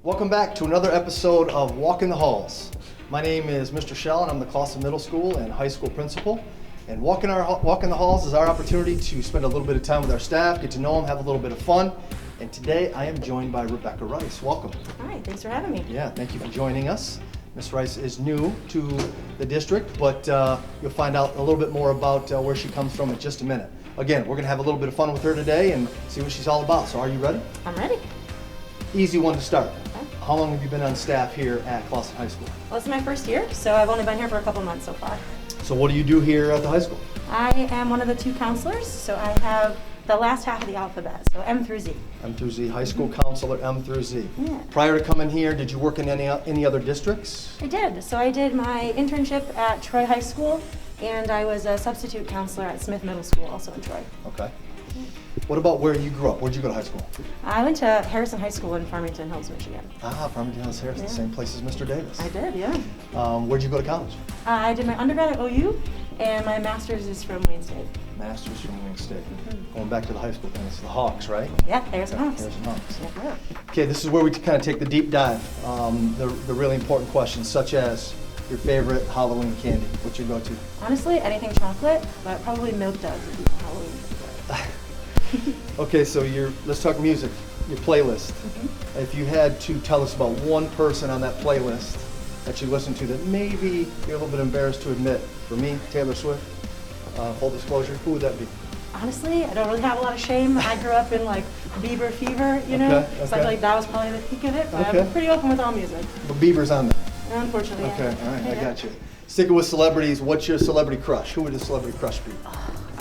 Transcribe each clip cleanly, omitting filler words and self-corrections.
Welcome back to another episode of Walkin the Halls. My name is Mr. Shell and I'm the Clauston Middle School and High School Principal. And Walkin the Halls is our opportunity to spend a little bit of time with our staff, get to know them, have a little bit of fun. And today I am joined by Rebecca Rice. Welcome. Hi, thanks for having me. Yeah, thank you for joining us. Ms. Rice is new to the district, but you'll find out a little bit more about where she comes from in just a minute. Again, we're going to have a little bit of fun with her today and see what she's all about. So are you ready? I'm ready. Easy one to start. Okay. How long have you been on staff here at Claussen High School? Well, this is my first year, so I've only been here for a couple months so far. So what do you do here at the high school? I am one of the two counselors, so I have the last half of the alphabet, so M through Z. M through Z, high school counselor, M through Z. Yeah. Prior to coming here, did you work in any other districts? I did. So I did my internship at Troy High School, and I was a substitute counselor at Smith Middle School, also in Troy. Okay. What about where you grew up? Where'd you go to high school? I went to Harrison High School in Farmington Hills, Michigan. Ah, Farmington Hills, Harrison, Yeah. same place as Mr. Davis. I did, yeah. Where'd you go to college? I did my undergrad at OU, and my master's is from Wayne State. Master's from Wayne State. Mm-hmm. Going back to the high school thing, it's the Hawks, right? Yeah, Harrison Hawks. Harrison Hawks. Yeah. Okay, this is where we kind of take the deep dive, the really important questions, such as your favorite Halloween candy. What's your go-to? Honestly, anything chocolate, but probably Milk Duds would be Halloween. Okay, so let's talk music, your playlist. Mm-hmm. If you had to tell us about one person on that playlist that you listen to that maybe you're a little bit embarrassed to admit, for me, Taylor Swift, full disclosure, who would that be? Honestly, I don't really have a lot of shame. I grew up in like Bieber fever, you know? Okay, So I okay. feel like that was probably the peak of it, but Okay. I'm pretty open with all music. But Bieber's on there. Unfortunately, yeah. Okay, all right, I Yeah. got you. Sticking with celebrities, what's your celebrity crush? Who would the celebrity crush be?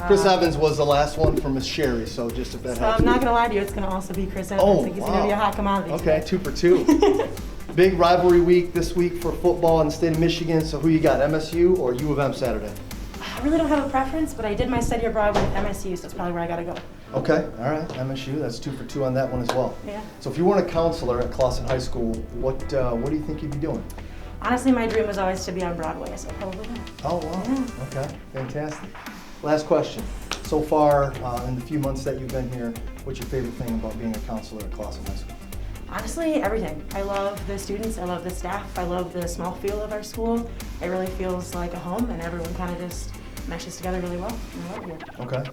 Chris Evans was the last one from Miss Sherry, so just if that So helps. I'm not gonna lie to you, it's gonna also be Chris Evans. Oh, I think he's gonna be a hot commodity. Okay, 2 for 2. Big rivalry week this week for football in the state of Michigan. So who you got, MSU or U of M Saturday? I really don't have a preference, but I did my study abroad with MSU, so that's probably where I gotta go. Okay, all right, MSU. That's 2 for 2 on that one as well. Yeah. So if you weren't a counselor at Claussen High School, what do you think you'd be doing? Honestly, my dream was always to be on Broadway, so probably that. Oh wow. Yeah. Okay, fantastic. Last question. So far, in the few months that you've been here, what's your favorite thing about being a counselor at Claussen High School? Honestly, everything. I love the students, I love the staff, I love the small feel of our school. It really feels like a home, and everyone kind of just meshes together really well. I love it here. Okay.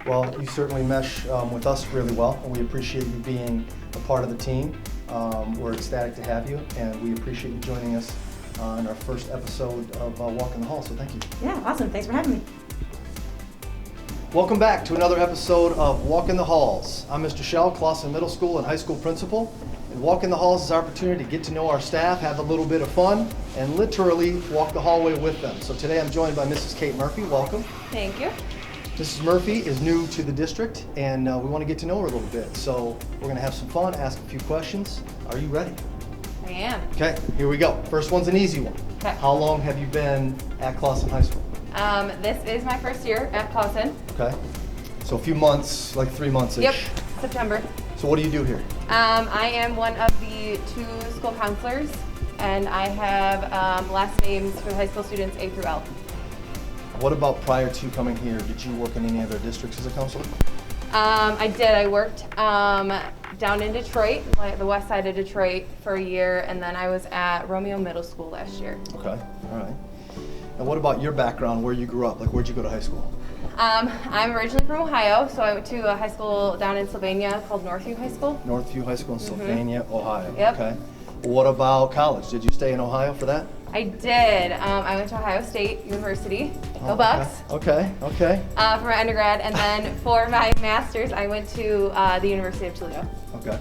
Well, you certainly mesh with us really well, and we appreciate you being a part of the team. We're ecstatic to have you, and we appreciate you joining us in our first episode of Walkin the Halls, so thank you. Yeah, awesome. Thanks for having me. Welcome back to another episode of Walkin the Halls. I'm Mr. Shell, Claussen Middle School and High School Principal. And Walkin the Halls is our opportunity to get to know our staff, have a little bit of fun, and literally walk the hallway with them. So today I'm joined by Mrs. Kate Murphy. Welcome. Thank you. Mrs. Murphy is new to the district, and we want to get to know her a little bit. So we're going to have some fun, ask a few questions. Are you ready? I am. Okay, here we go. First one's an easy one. Okay. How long have you been at Claussen High School? This is my first year at Claussen. Okay. So a few months, like 3 months-ish. Yep, September. So what do you do here? I am one of the 2 school counselors, and I have last names for high school students A through L. What about prior to coming here? Did you work in any other districts as a counselor? I did. I worked down in Detroit, like the west side of Detroit, for a year, and then I was at Romeo Middle School last year. Okay, all right. And what about your background, where you grew up? Like, where'd you go to high school? I'm originally from Ohio, so I went to a high school down in Sylvania called Northview High School. Northview High School in Sylvania, Ohio. Yep. Okay. What about college? Did you stay in Ohio for that? I did. I went to Ohio State University. Go Oh, Bucks. Okay, okay, For my undergrad, and then for my master's, I went to the University of Toledo. okay.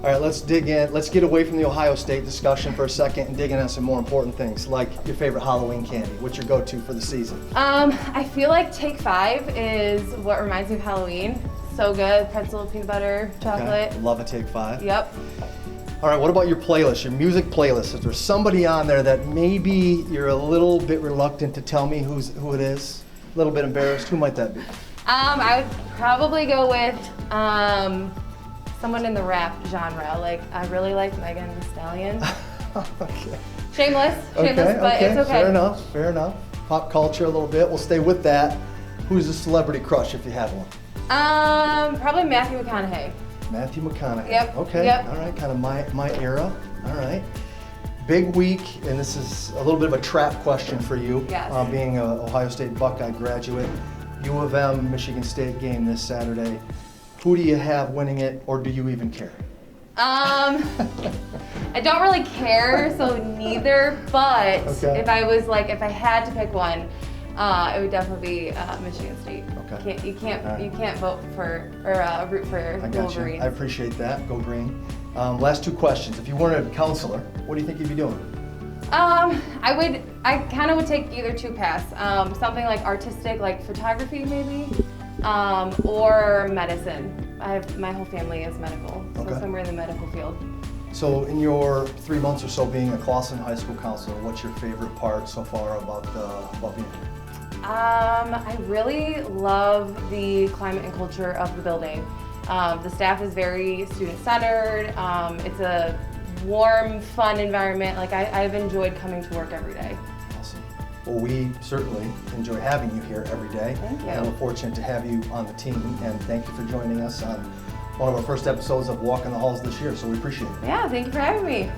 All right, let's dig in. Let's get away from the Ohio State discussion for a second and dig in on some more important things, like your favorite Halloween candy. What's your go-to for the season? I feel like Take 5 is what reminds me of Halloween. So good, pretzel, peanut butter, chocolate. Okay. Love a Take 5. Yep. All right, what about your playlist, your music playlist? Is there somebody on there that maybe you're a little bit reluctant to tell me who it is? A little bit embarrassed? Who might that be? I would probably go with someone in the rap genre. Like, I really like Megan Thee Stallion. Okay. Shameless, but it's okay. Fair enough, fair enough. Pop culture a little bit. We'll stay with that. Who's a celebrity crush if you have one? Probably Matthew McConaughey. Matthew McConaughey. Yep, Okay, yep. all right, kind of my era. All right. Big week, and this is a little bit of a trap question for you. Yes. Being an Ohio State Buckeye graduate, U of M, Michigan State game this Saturday. Who do you have winning it, or do you even care? I don't really care, so neither. But Okay. if I had to pick one, it would definitely be Michigan State. Okay. You can't All right. you can't vote for or root for I got you. Wolverines. I appreciate that. Go green. Last two questions. If you weren't a counselor, what do you think you'd be doing? I kind of would take either two paths. Something like artistic, like photography maybe, or medicine. My whole family is medical, so Okay. somewhere in the medical field. So in your 3 months or so being a Claussen High School counselor, what's your favorite part so far about being here? I really love the climate and culture of the building. The staff is very student-centered. It's a warm, fun environment. Like I've enjoyed coming to work every day. Awesome. Well, we certainly enjoy having you here every day. Thank you. And we're fortunate to have you on the team, and thank you for joining us on one of our first episodes of Walkin the Halls this year, so we appreciate it. Yeah, thank you for having me.